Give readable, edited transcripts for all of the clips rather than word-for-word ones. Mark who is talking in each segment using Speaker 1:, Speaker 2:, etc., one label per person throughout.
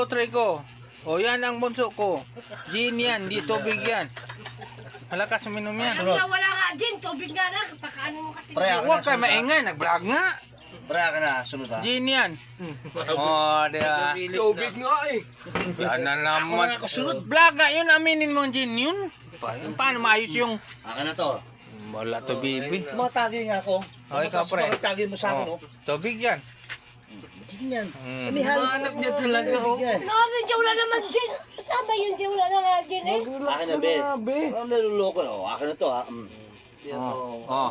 Speaker 1: Try ko. O yan ang bunso ko. Gin yan, di tubig yan. Malakas minom yan.
Speaker 2: Sabi na wala nga din, tubig nga lang. Pakaano mo kasi.
Speaker 3: Pre,
Speaker 1: Huwag kayo maingay, nag-vlog nga.
Speaker 3: Pre, ka na, sunod ha.
Speaker 1: Gin yan. O, di ba?
Speaker 4: Tubig nga eh.
Speaker 1: Yan na naman.
Speaker 3: Ako sunod.
Speaker 1: Vlog nga yun, aminin mo ang gin yun. Paano maayos yung...
Speaker 3: Akin na to.
Speaker 1: Wala to, baby.
Speaker 3: Tumatagi nga ako.
Speaker 1: O, ikaw, pre.
Speaker 3: Tumatagi mo sa akin,
Speaker 1: O, tubig yan.
Speaker 3: Hindi yan.
Speaker 1: Mm.
Speaker 4: Hanap niya talaga oh.
Speaker 2: Nakakita dyan, wala naman dyan. Kasama yun dyan, wala naman dyan eh.
Speaker 4: Relax
Speaker 3: Akin
Speaker 4: ka
Speaker 3: na, be.
Speaker 4: na, be.
Speaker 3: Ang naluloko na. Akin na to, ha.
Speaker 4: Yan
Speaker 1: Oh,
Speaker 4: oh.
Speaker 1: oh.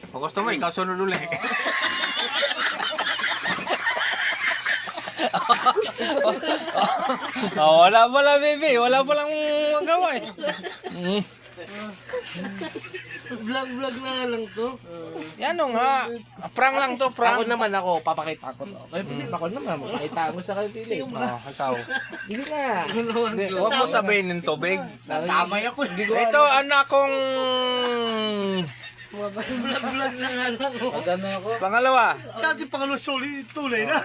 Speaker 1: O gusto mo, ikaw sunod ulit. Wala pala, baby. Wala palang magawa eh.
Speaker 4: Vlog na lang to.
Speaker 1: Yan o nga. Prank lang to,
Speaker 4: Ako
Speaker 1: prank.
Speaker 4: naman ako, papakita ko to. Kaya Pilip, ako naman, makita mo sa kanila.
Speaker 1: Ikaw.
Speaker 4: Hindi nga.
Speaker 1: Hindi, huwag mo sabihin ng tubig.
Speaker 3: Tamay ako.
Speaker 1: Ito, anak kong
Speaker 4: Vlog na nga lang oh. Ano ako?
Speaker 1: pangalawa.
Speaker 3: Dati pangalusuli, tulay na.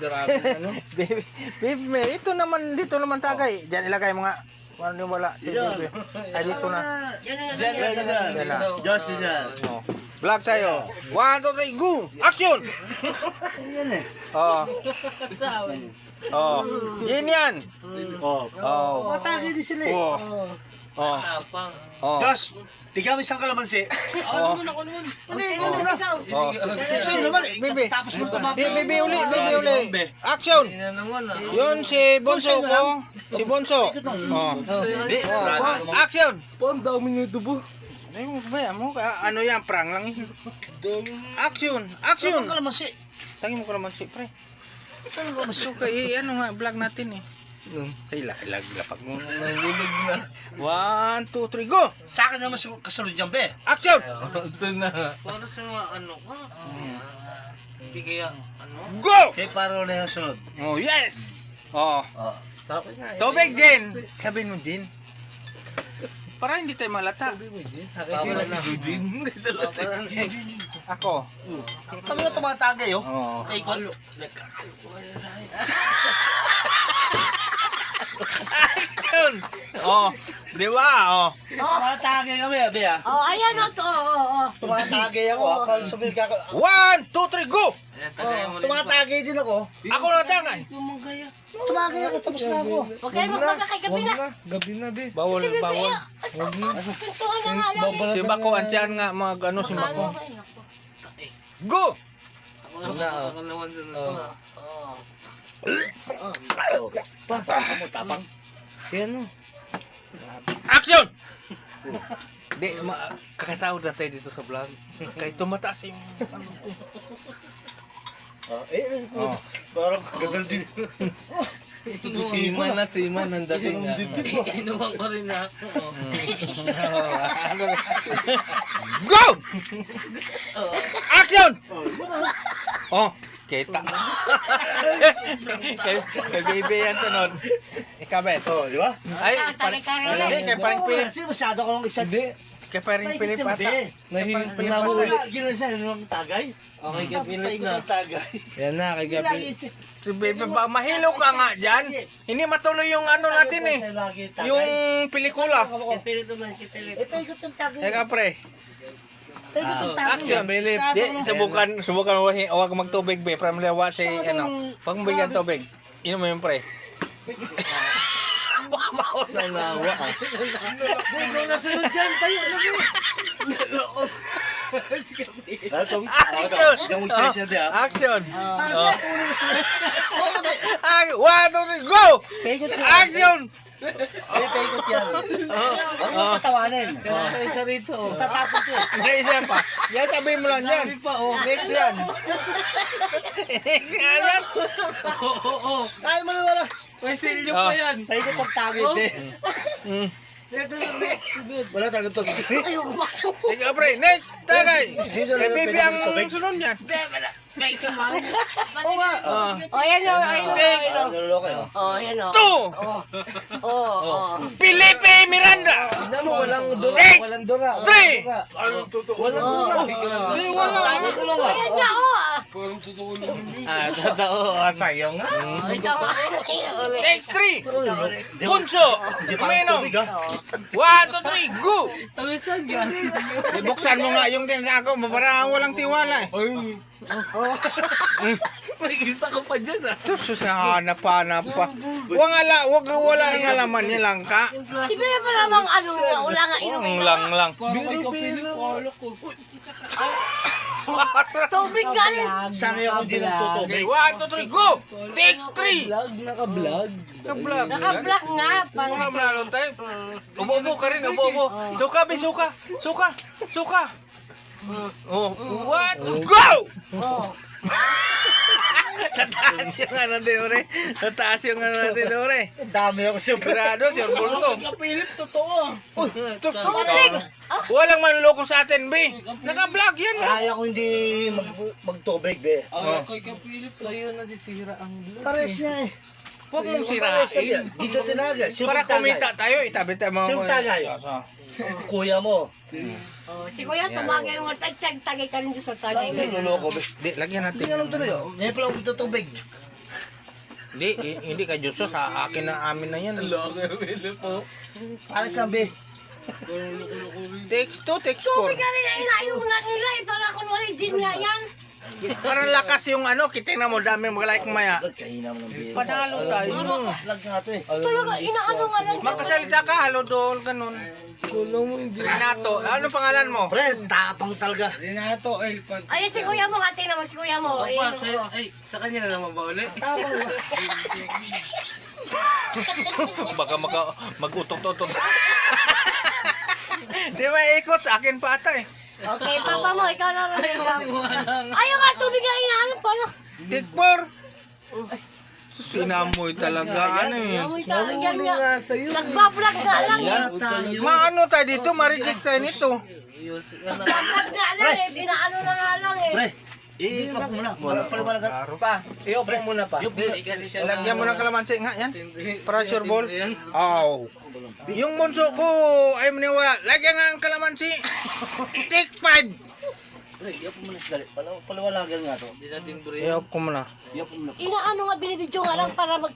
Speaker 4: Grabe ano.
Speaker 1: Baby, baby, ito naman, dito naman tagay. Diyan ilagay mo nga. Ano yung wala? Baby. Ay, dito na.
Speaker 4: Diyan na sa
Speaker 1: Yan na.
Speaker 3: Diyos niya.
Speaker 1: Oh. Vlog tayo. 1, 2, 3, go! Action!
Speaker 3: Yan eh.
Speaker 1: Oh. Oh. Yan yan.
Speaker 3: Oh.
Speaker 1: Oh.
Speaker 3: Tumatagi din sila eh.
Speaker 1: Oh. Oh.
Speaker 4: tapang.
Speaker 1: Oh.
Speaker 3: Diyos, tigam isang kalamansi.
Speaker 1: Oh.
Speaker 3: Hindi, ano na.
Speaker 1: Oh.
Speaker 3: Sino naman eh.
Speaker 1: Baby.
Speaker 3: Tapos mo tumatagi.
Speaker 1: Baby uli, baby uli. Action!
Speaker 4: Hindi na naman ah.
Speaker 1: Yun si Bonso ko. Si Bonso. Oh. Oh. Action!
Speaker 4: Pang dami nito po.
Speaker 1: Ay mo ba mo ano yan prank lang yun. Action! Action!
Speaker 3: Isang kalamansi.
Speaker 1: Tangi mo ko naman si pre. So kay ano nga vlog natin eh. Ay lag mo.
Speaker 4: Nahulog na.
Speaker 1: 1, 2, 3 go!
Speaker 3: Sa akin naman kasunod dyan, be.
Speaker 1: Action!
Speaker 4: Ito na. Para sa mga ano ka. Hindi kaya ano.
Speaker 1: Go!
Speaker 3: Kay Paro na yung sunod.
Speaker 1: Oh yes! Oh,
Speaker 4: Tapos nga.
Speaker 1: tubig din. Sabihin mo din. Para hindi tayo malata.
Speaker 4: Papa na si Eugene. Papa na ni Eugene.
Speaker 1: Ako.
Speaker 3: Kami nga tumatagi, oh.
Speaker 1: Oh.
Speaker 3: Ay, ko.
Speaker 1: Action! Oh, di ba? Oh.
Speaker 3: Tumatagi kami, be, ah.
Speaker 2: Oh, ayan o to.
Speaker 3: Tumatagi ako, ah. Pag sabihin ka,
Speaker 1: 1, 2, 3 go!
Speaker 4: Ayan, tagay mo rin.
Speaker 3: tumatagi din ako.
Speaker 1: Ako na tangay.
Speaker 4: Gumagaya.
Speaker 3: Tumagi ako, tapos na ako.
Speaker 2: Huwag kayo magpagkakay gabi na.
Speaker 4: Gabi na, be.
Speaker 1: Bawal, bawal.
Speaker 2: Tuntuhan na nga lang.
Speaker 1: Si Bako, andyan nga mag ano si Bako. Go!
Speaker 4: Ako naman sa na.
Speaker 3: Tapang.
Speaker 4: Yan o.
Speaker 1: Action! Di, kakasahod na tayo dito sa vlog. Kahit tumataas yung ano ko.
Speaker 3: Parang gagal din.
Speaker 4: Siman ang dating nga. Inuwan ko rin na.
Speaker 1: Go! Action! Oh, kita. Kay baby yan tunod. Ikabet.
Speaker 3: Oh, di ba?
Speaker 1: Ay, hindi, kay paring Pilip.
Speaker 3: Kasi masyado ko nung isa.
Speaker 4: Hindi.
Speaker 1: Kay paring Pilip ata.
Speaker 4: Nahuli.
Speaker 3: Ginoon siya nung tagay.
Speaker 4: Okay, kapilit na.
Speaker 3: Tagay.
Speaker 4: Yan na, kay Gabi.
Speaker 1: Si baby ba, mahilo ka nga dyan. Hindi matuloy yung ano natin eh. Yung pelikula.
Speaker 3: Eh, paikot ng tagay.
Speaker 1: Teka pre.
Speaker 3: Paikot ng tagay.
Speaker 1: Action.
Speaker 4: Pilip.
Speaker 1: Di, subukan huwag magtubig be. Para malawa si ano. Huwag mo bigyan tubig. Inom mo yung pre.
Speaker 4: Nanawa ah. Ikaw na sunod dyan, tayo na be.
Speaker 1: Action!
Speaker 3: Yung utsaya siya,
Speaker 1: Action!
Speaker 3: Ah,
Speaker 1: 1, 2, 3, go!
Speaker 3: paikot yan.
Speaker 1: Action!
Speaker 3: Paikot yan. Huwag mo patawanin.
Speaker 4: Pero sa isa rito oh.
Speaker 3: Tatapos yun.
Speaker 1: Hindi, isa pa. Yan, sabihin mo lang yan.
Speaker 4: Sabi pa oh.
Speaker 1: Next yan. Next nga yan.
Speaker 4: Oo.
Speaker 3: Kaya mo na wala.
Speaker 4: May silyo pa yan.
Speaker 3: Paikot ng tagay,
Speaker 4: Oh.
Speaker 3: be.
Speaker 4: Ito na next. Sunod.
Speaker 3: Wala talaga to.
Speaker 1: Ikaw, pre. Next, tagay. Eh, baby ang sunod yan.
Speaker 3: Oo nga.
Speaker 2: Oh, yan o.
Speaker 3: Naluloko yun.
Speaker 2: Oh, yan o.
Speaker 1: 2,
Speaker 2: Oh.
Speaker 1: Felipe Miranda.
Speaker 4: Tignan mo, walang dura.
Speaker 1: Next.
Speaker 4: Walang dura.
Speaker 1: 3.
Speaker 4: Anong totoo? Walang dura.
Speaker 1: Hindi, wala.
Speaker 2: Ayan na o.
Speaker 4: Parang totoo naman yun.
Speaker 5: Totoo. Sa'yo nga.
Speaker 1: Takes 3! Bunso! Uminom! 1, 2, 3, go!
Speaker 4: Tawisan yan.
Speaker 1: Ibuksan mo nga yung tinatago mo para walang tiwala eh.
Speaker 4: May isa ka pa dyan ah.
Speaker 1: Sus, hanap-hanap pa. Wala nang alaman niya lang ka.
Speaker 2: Sino yan pa namang ano nga, wala nga inumin
Speaker 1: Lang.
Speaker 4: Parang kay Kapilip, wala ko.
Speaker 2: Tubig ka rin.
Speaker 3: Sana yung hindi
Speaker 1: Okay,
Speaker 3: nagtutubig.
Speaker 1: 1, 2, 3, go! Takes 3!
Speaker 5: Naka-vlog.
Speaker 1: Ka-vlog.
Speaker 2: Naka-black nga.
Speaker 1: Mga
Speaker 2: Parang
Speaker 1: vlog tayo. Ubo-ubo ka rin, ubo-ubo. Suka, be, suka. Oh, 1, go! Tataas yung ano din, ore. Tataas yung ano natin, ore.
Speaker 3: Dami ako super.
Speaker 1: Sigurado, Sir Bulto.
Speaker 4: Kay Kapilip, totoo.
Speaker 1: Walang manloko sa atin, be. Naka-vlog yan, oh.
Speaker 3: Kaya ko hindi magtubig, be.
Speaker 4: Kay Kapilip.
Speaker 5: Sa'yo nasisira ang vlog.
Speaker 3: Pares niya eh.
Speaker 1: Huwag mong
Speaker 3: Pares
Speaker 1: sirain.
Speaker 3: niya. Dito tinaga.
Speaker 1: Para kumita tayo, itabi tayo mga...
Speaker 3: Sino tagay? Kuya mo.
Speaker 2: si Kuya tumagay mo, tagay ka rin sa tagay.
Speaker 3: Niloloko, be.
Speaker 1: Di, lagyan natin.
Speaker 3: Hindi alam tuloy. Ngayon pala ako magtutubig.
Speaker 1: Hindi ka Diyos, sa akin na amin na yan.
Speaker 4: Wala kay Kapilip po.
Speaker 3: Pares lang, be.
Speaker 4: Parang loko-loko rin.
Speaker 1: Takes 2, takes
Speaker 2: Tubig
Speaker 1: 4.
Speaker 2: ka rin na inayo na nila. Para kung wala din nga yan.
Speaker 1: Parang lakas yung ano, kitingnan mo, dami mag-like maya.
Speaker 3: Kahina mo ng be.
Speaker 1: Panalo tayo.
Speaker 3: Vlog nga to eh.
Speaker 2: Talaga, inaano nga lang.
Speaker 1: Magkasalita ka, halo doon, ganun.
Speaker 5: Kulang mo hindi.
Speaker 1: Renato, ano pangalan mo?
Speaker 3: Pre, tapang talaga.
Speaker 4: Renato, Elpan.
Speaker 2: Ayun si Kuya mo, tingnan mo si Kuya mo.
Speaker 4: Opa, sa kanya na naman ba uli?
Speaker 1: Baka mag-utot-utot. Di ba ikot, akin pa ata eh.
Speaker 2: Okay, papa mo, ikaw na rin. Ayaw nga, tubig nga inaanap pa.
Speaker 1: Take 4. Sinamoy talaga, ano eh.
Speaker 2: Amoy talaga nga.
Speaker 5: Nga sa'yo.
Speaker 2: Nagbablog nga lang.
Speaker 1: Maano tayo dito, ma-reject tayo nito.
Speaker 2: Nagbablog nga lang eh. Inaano na nga lang eh.
Speaker 3: Pre, ikap mo na. Wala paliwanag ka.
Speaker 5: Pa, i-off mo muna pa.
Speaker 4: Hindi kasi siya
Speaker 1: Lagyan mo ng kalamansi nga, yan. Pressure ball.
Speaker 4: Yan.
Speaker 1: Aw. Yung bunso ko, ay maniwala. Lagyan nga ng kalamansi. Take 5.
Speaker 3: Pre, iyap mo na dali. Paliwanagan nga to.
Speaker 4: Hindi natin bro.
Speaker 1: I-off ko muna.
Speaker 3: Iyap mo na.
Speaker 2: Inaano nga, binibidyo nga lang para mag